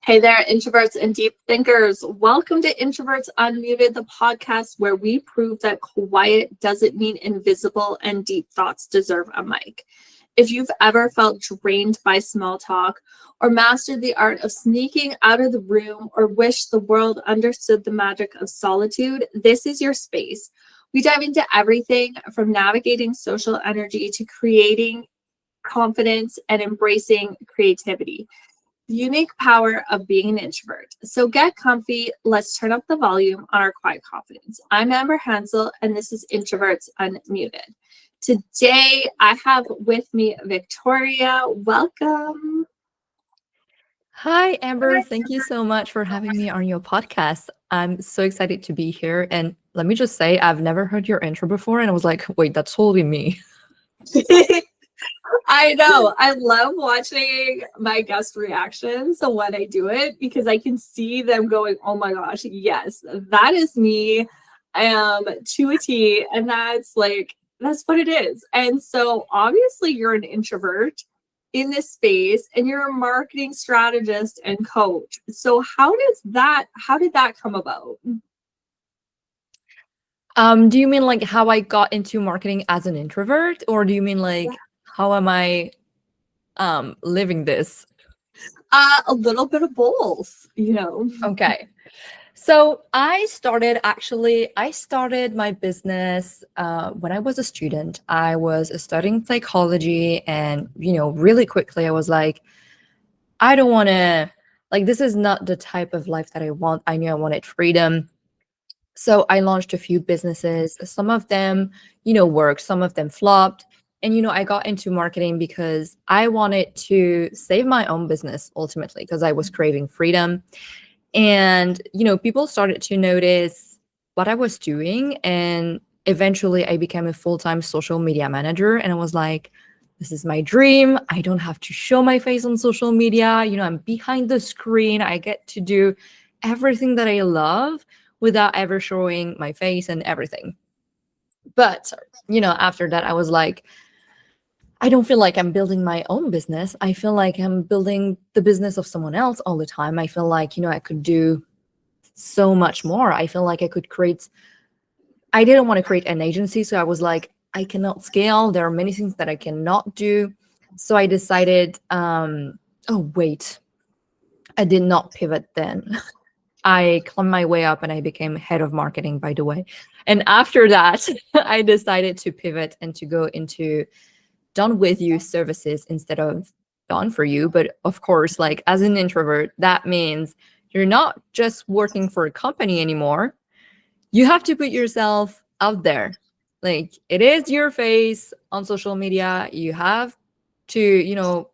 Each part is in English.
Hey there, introverts and deep thinkers. Welcome to Introverts Unmuted, the podcast where we prove that quiet doesn't mean invisible and deep thoughts deserve a mic. If you've ever felt drained by small talk or mastered the art of sneaking out of the room or wish the world understood the magic of solitude, this is your space. We dive into everything from navigating social energy to creating confidence and embracing creativity. The unique power of being an introvert. So get comfy. Let's turn up the volume on our quiet confidence. I'm Amber Hansel, and this is Introverts Unmuted. Today, I have with me Victoria. Welcome. Hi, Amber. Thank you so much for having me on your podcast. I'm so excited to be here. And let me just say, I've never heard your intro before. And I was like, wait, that's totally me. I know. I love watching my guest reactions. So when I do it, because I can see them going, oh my gosh, yes, that is me. To a T. And that's what it is. And so obviously you're an introvert in this space and you're a marketing strategist and coach. So how did that come about? Do you mean like how I got into marketing as an introvert? Or do you mean like how am I living this? A little bit of both, Okay. So I started my business when I was a student. I was studying psychology, and really quickly I was like, I don't want to, like, this is not the type of life that I want. I knew I wanted freedom. So I launched a few businesses. Some of them, worked, some of them flopped. And I got into marketing because I wanted to save my own business ultimately because I was craving freedom. And, people started to notice what I was doing. And eventually I became a full-time social media manager. And I was like, this is my dream. I don't have to show my face on social media. I'm behind the screen. I get to do everything that I love without ever showing my face and everything. But, after that, I was like, I don't feel like I'm building my own business. I feel like I'm building the business of someone else all the time. I feel like, I could do so much more. I feel like I didn't want to create an agency. So I was like, I cannot scale. There are many things that I cannot do. So I decided, oh, wait, I did not pivot then. I climbed my way up and I became head of marketing, by the way. And after that, I decided to pivot and to go into done with you services instead of done for you. But of course, like as an introvert, that means you're not just working for a company anymore. You have to put yourself out there. Like it is your face on social media. You have to,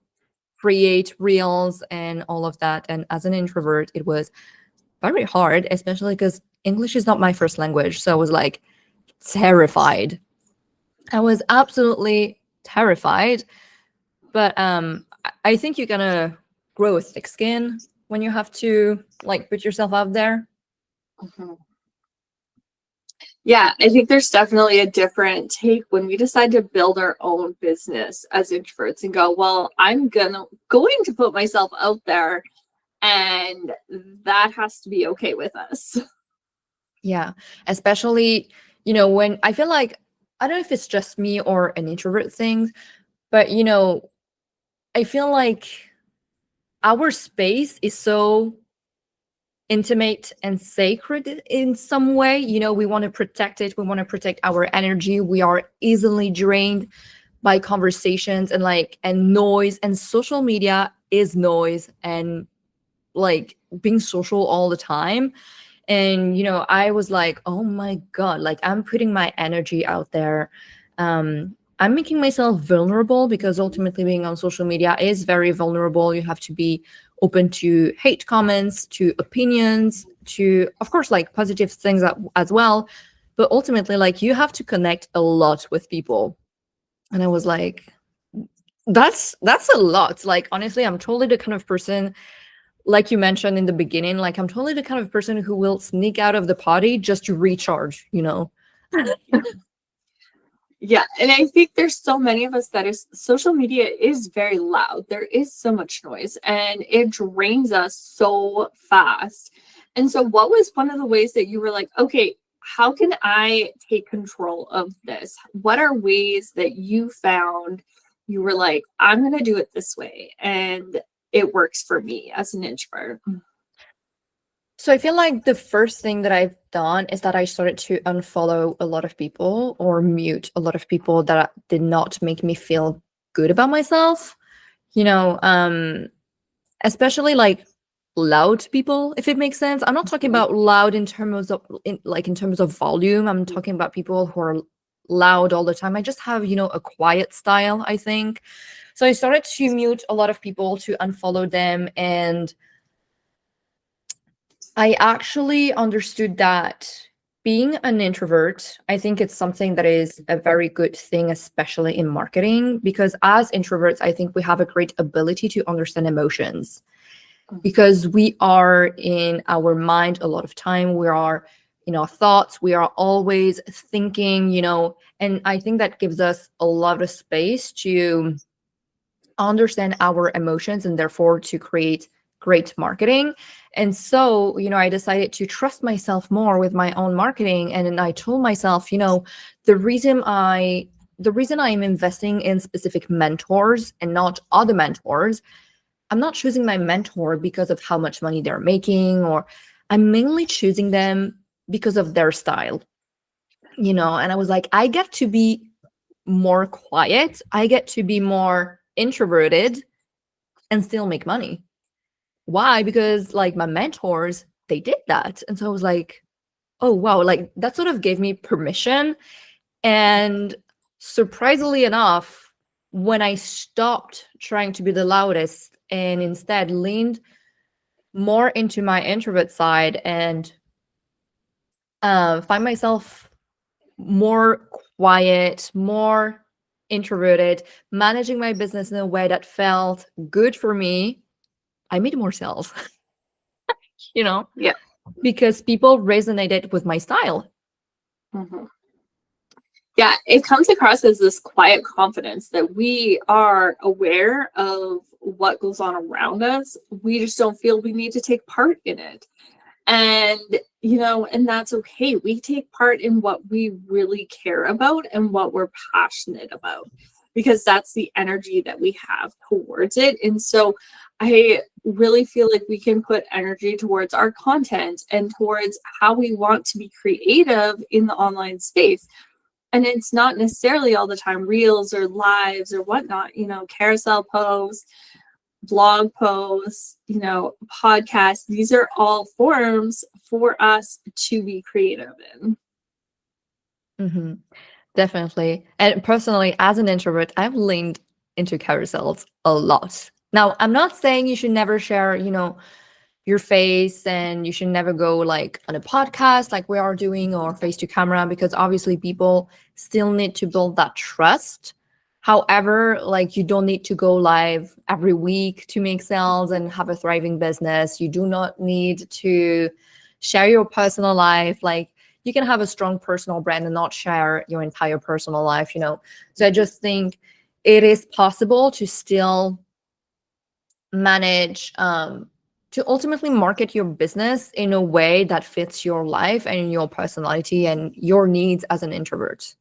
create reels and all of that. And as an introvert, it was very hard, especially because English is not my first language. So I was like terrified. I was absolutely terrified. But I think you're gonna grow a thick skin when you have to like put yourself out there. Mhm. Yeah, I think there's definitely a different take when we decide to build our own business as introverts and go, well, I'm going to put myself out there, and that has to be okay with us. Yeah, especially, when I feel like, I don't know if it's just me or an introvert thing, but, I feel like our space is so intimate and sacred in some way. We want to protect it. We want to protect our energy. We are easily drained by conversations and noise, and social media is noise and like being social all the time. And I was like, oh my god, like I'm putting my energy out there. I'm making myself vulnerable because ultimately being on social media is very vulnerable. You have to be open to hate comments, to opinions, to of course like positive things as well. But ultimately, like, you have to connect a lot with people. And I was like, that's a lot. Like, honestly, I'm totally the kind of person, like you mentioned in the beginning, like I'm totally the kind of person who will sneak out of the party just to recharge. Yeah, and I think there's so many of us that is social media is very loud. There is so much noise and it drains us so fast. And so what was one of the ways that you were like, okay, how can I take control of this? What are ways that you found you were like, I'm going to do it this way and it works for me as an introvert? So I feel like the first thing that I've done is that I started to unfollow a lot of people or mute a lot of people that did not make me feel good about myself. You know, especially like loud people, if it makes sense. I'm not talking about loud in terms of in terms of volume. I'm talking about people who are loud all the time. I just have, a quiet style, I think. So I started to mute a lot of people, to unfollow them, and I actually understood that being an introvert, I think it's something that is a very good thing, especially in marketing, because as introverts, I think we have a great ability to understand emotions because we are in our mind a lot of time. We are in our thoughts. We are always thinking, and I think that gives us a lot of space to understand our emotions and therefore to create great marketing. And so, I decided to trust myself more with my own marketing. And then I told myself, the reason I'm investing in specific mentors and not other mentors, I'm not choosing my mentor because of how much money they're making, or I'm mainly choosing them because of their style. And I was like, I get to be more quiet, I get to be more introverted and still make money. Why? Because like my mentors, they did that. And so I was like, oh wow, like that sort of gave me permission. And surprisingly enough, when I stopped trying to be the loudest and instead leaned more into my introvert side and find myself more quiet, more introverted, managing my business in a way that felt good for me, I made more sales, Yeah. because people resonated with my style. Mhm. Yeah, it comes across as this quiet confidence that we are aware of what goes on around us. We just don't feel we need to take part in it. And, and that's okay. We take part in what we really care about and what we're passionate about, because that's the energy that we have towards it. And so I really feel like we can put energy towards our content and towards how we want to be creative in the online space. And it's not necessarily all the time reels or lives or whatnot, carousel posts, blog posts, podcasts. These are all forms for us to be creative in. Hmm. Definitely. And personally, as an introvert, I've leaned into carousels a lot. Now, I'm not saying you should never share, your face, and you should never go like on a podcast like we are doing, or face to camera, because obviously people still need to build that trust. However, like you don't need to go live every week to make sales and have a thriving business. You do not need to share your personal life. Like you can have a strong personal brand and not share your entire personal life. So I just think it is possible to still manage, to ultimately market your business in a way that fits your life and your personality and your needs as an introvert.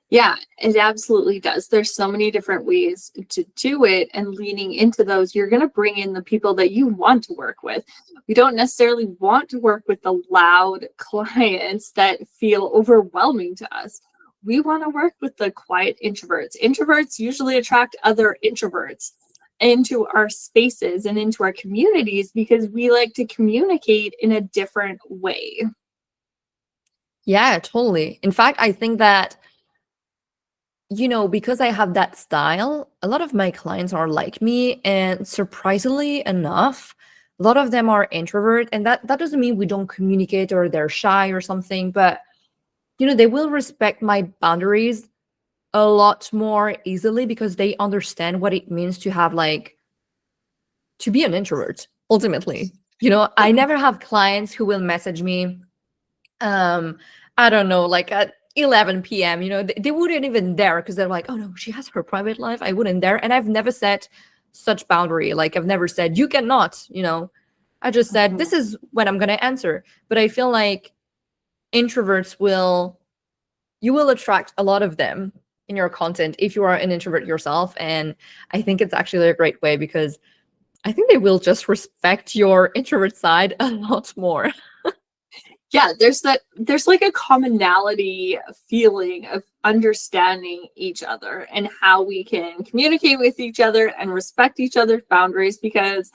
Yeah, it absolutely does. There's so many different ways to do it, and leaning into those, you're going to bring in the people that you want to work with. We don't necessarily want to work with the loud clients that feel overwhelming to us. We want to work with the quiet introverts. Introverts usually attract other introverts into our spaces and into our communities because we like to communicate in a different way. Yeah, totally. In fact, I think that, because I have that style, a lot of my clients are like me. And surprisingly enough, a lot of them are introvert. And that doesn't mean we don't communicate or they're shy or something, but, they will respect my boundaries a lot more easily because they understand what it means to have like to be an introvert ultimately. I never have clients who will message me, I don't know, like at 11 p.m. They wouldn't even dare, because they're like, oh no, she has her private life. I wouldn't dare. And I've never set such boundary. Like, I've never said you cannot. I just said this is when I'm gonna answer. But I feel like introverts you will attract a lot of them in your content if you are an introvert yourself. And I think it's actually a great way, because I think they will just respect your introvert side a lot more. Yeah, there's like a commonality feeling of understanding each other and how we can communicate with each other and respect each other's boundaries, because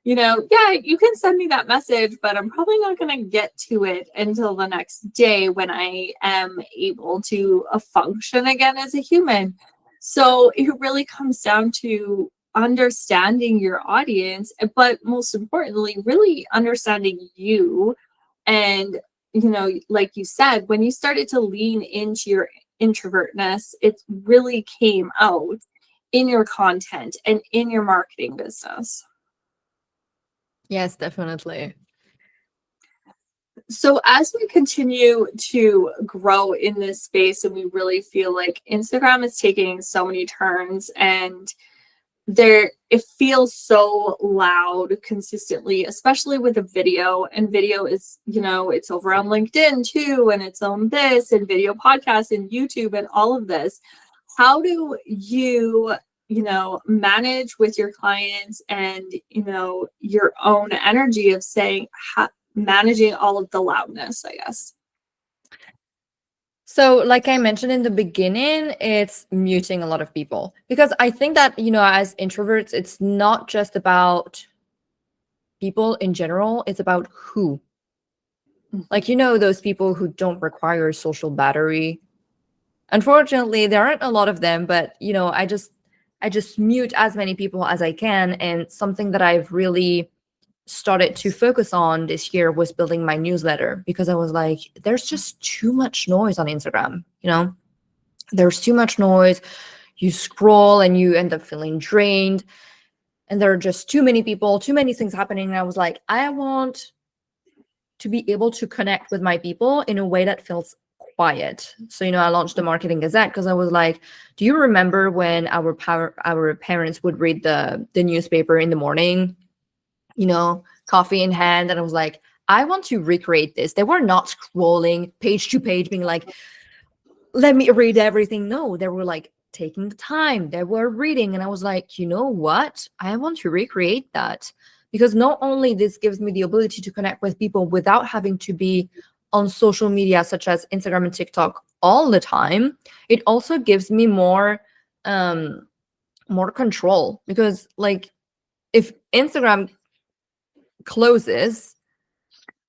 yeah, you can send me that message, but I'm probably not going to get to it until the next day when I am able to function again as a human. So it really comes down to understanding your audience, but most importantly, really understanding you. And, like you said, when you started to lean into your introvertness, it really came out in your content and in your marketing business. Yes, definitely. So as we continue to grow in this space, and we really feel like Instagram is taking so many turns, and it feels so loud consistently, especially with a video. And video is, it's over on LinkedIn too, and it's on this, and video podcasts and YouTube and all of this. How do you manage with your clients and, your own energy of saying, managing all of the loudness, I guess? So, like I mentioned in the beginning, it's muting a lot of people, because I think that, as introverts, it's not just about people in general, it's about who. Like, those people who don't require social battery. Unfortunately, there aren't a lot of them, but, I just mute as many people as I can. And something that I've really started to focus on this year was building my newsletter, because I was like, there's just too much noise on Instagram. There's too much noise. You scroll and you end up feeling drained, and there are just too many people, too many things happening. And I was like, I want to be able to connect with my people in a way that feels quiet. So, I launched the Marketing Gazette, because I was like, do you remember when our parents would read the newspaper in the morning, coffee in hand? And I was like, I want to recreate this. They were not scrolling page to page being like, let me read everything. No, they were like taking the time. They were reading. And I was like, you know what? I want to recreate that, because not only this gives me the ability to connect with people without having to be on social media such as Instagram and TikTok all the time, it also gives me more control. Because, like, if Instagram closes,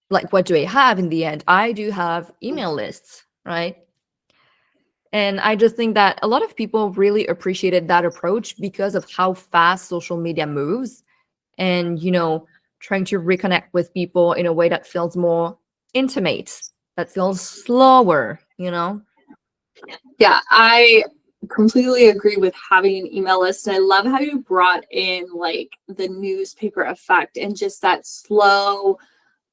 like, what do I have in the end? I do have email lists, right? And I just think that a lot of people really appreciated that approach because of how fast social media moves, and, trying to reconnect with people in a way that feels more intimate, that feels slower. Yeah, I completely agree with having an email list. And I love how you brought in like the newspaper effect and just that slow,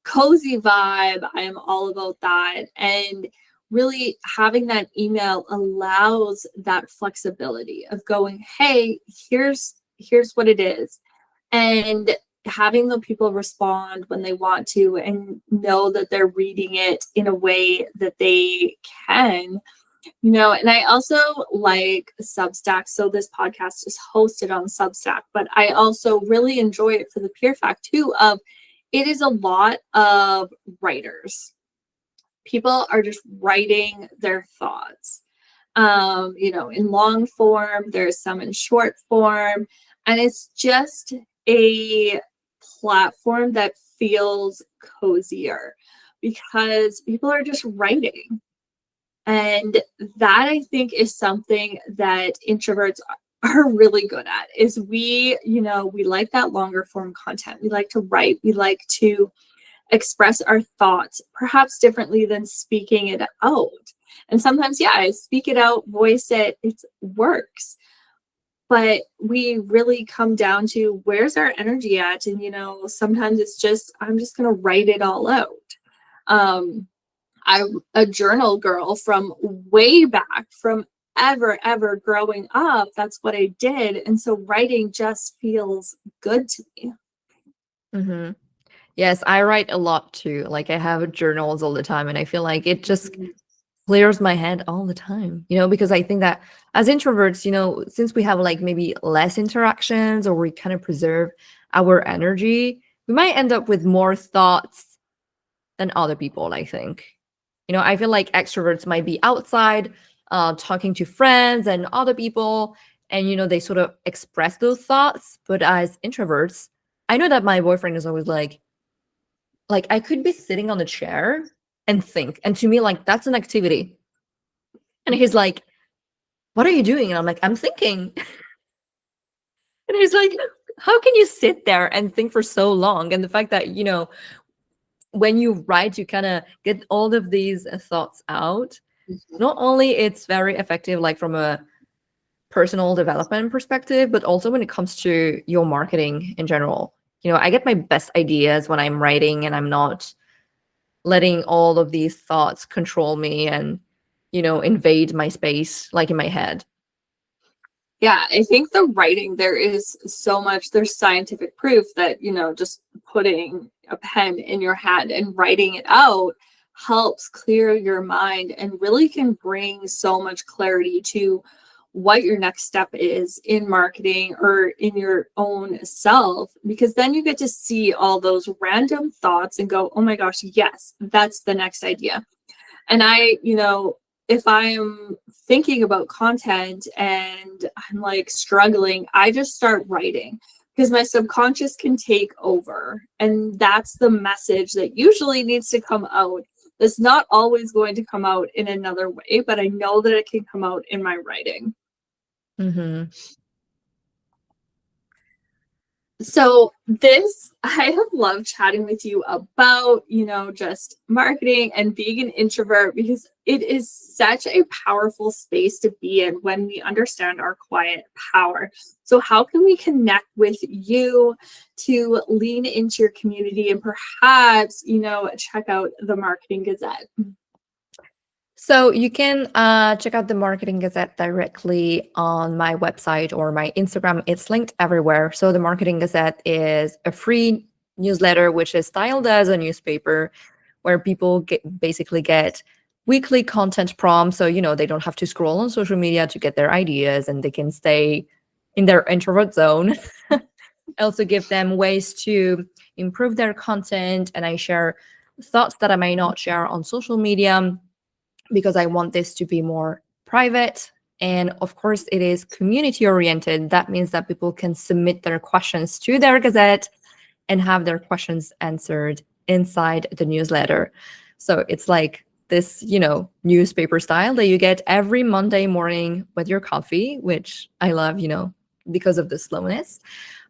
cozy vibe. I am all about that. And really having that email allows that flexibility of going, hey, here's what it is. And having the people respond when they want to and know that they're reading it in a way that they can. And I also like Substack. So this podcast is hosted on Substack, but I also really enjoy it for the pure fact too of it is a lot of writers. People are just writing their thoughts. In long form, there's some in short form, and it's just a platform that feels cozier because people are just writing. And that I think is something that introverts are really good at is we like that longer form content. We like to write. We like to express our thoughts perhaps differently than speaking it out. And sometimes, yeah, I speak it out, voice it, it works. But we really come down to where's our energy at? And, sometimes it's just, I'm just going to write it all out. I'm a journal girl from way back, from ever growing up. That's what I did. And so writing just feels good to me. Mm-hmm. Yes, I write a lot too. Like I have journals all the time, and I feel like it just clears my head all the time, because I think that as introverts, since we have like maybe less interactions or we kind of preserve our energy, we might end up with more thoughts than other people, I think. I feel like extroverts might be outside, talking to friends and other people, and, they sort of express those thoughts. But as introverts, I know that my boyfriend is always like I could be sitting on a chair and think. And to me, like, that's an activity. And he's like, what are you doing? And I'm like, I'm thinking. And he's like, how can you sit there and think for so long? And the fact that, when you write, you kind of get all of these thoughts out. Not only it's very effective, like from a personal development perspective, but also when it comes to your marketing in general. I get my best ideas when I'm writing and I'm not letting all of these thoughts control me and, invade my space, like in my head. Yeah, I think the writing, there is so much, there's scientific proof that, just putting a pen in your hand and writing it out helps clear your mind and really can bring so much clarity to what your next step is in marketing or in your own self, because then you get to see all those random thoughts and go, oh my gosh, yes, that's the next idea. And if I'm thinking about content and I'm like struggling, I just start writing because my subconscious can take over. And that's the message that usually needs to come out. It's not always going to come out in another way, but I know that it can come out in my writing. Mm-hmm. So I have loved chatting with you about, just marketing and being an introvert, because it is such a powerful space to be in when we understand our quiet power. So how can we connect with you to lean into your community and perhaps, check out the Marketing Gazette? So you can check out the Marketing Gazette directly on my website or my Instagram. It's linked everywhere. So the Marketing Gazette is a free newsletter, which is styled as a newspaper, where people basically get weekly content prompts. So, they don't have to scroll on social media to get their ideas, and they can stay in their introvert zone. I also give them ways to improve their content, and I share thoughts that I might not share on social media, because I want this to be more private. And of course, it is community oriented. That means that people can submit their questions to their Gazette and have their questions answered inside the newsletter. So it's like this, newspaper style that you get every Monday morning with your coffee, which I love, because of the slowness.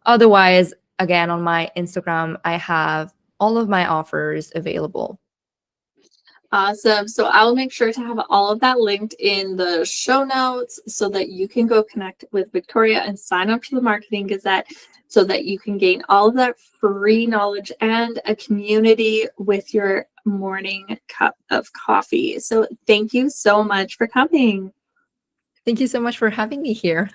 Otherwise, again, on my Instagram, I have all of my offers available. Awesome. So I'll make sure to have all of that linked in the show notes so that you can go connect with Victoria and sign up to the Marketing Gazette so that you can gain all of that free knowledge and a community with your morning cup of coffee. So thank you so much for coming. Thank you so much for having me here.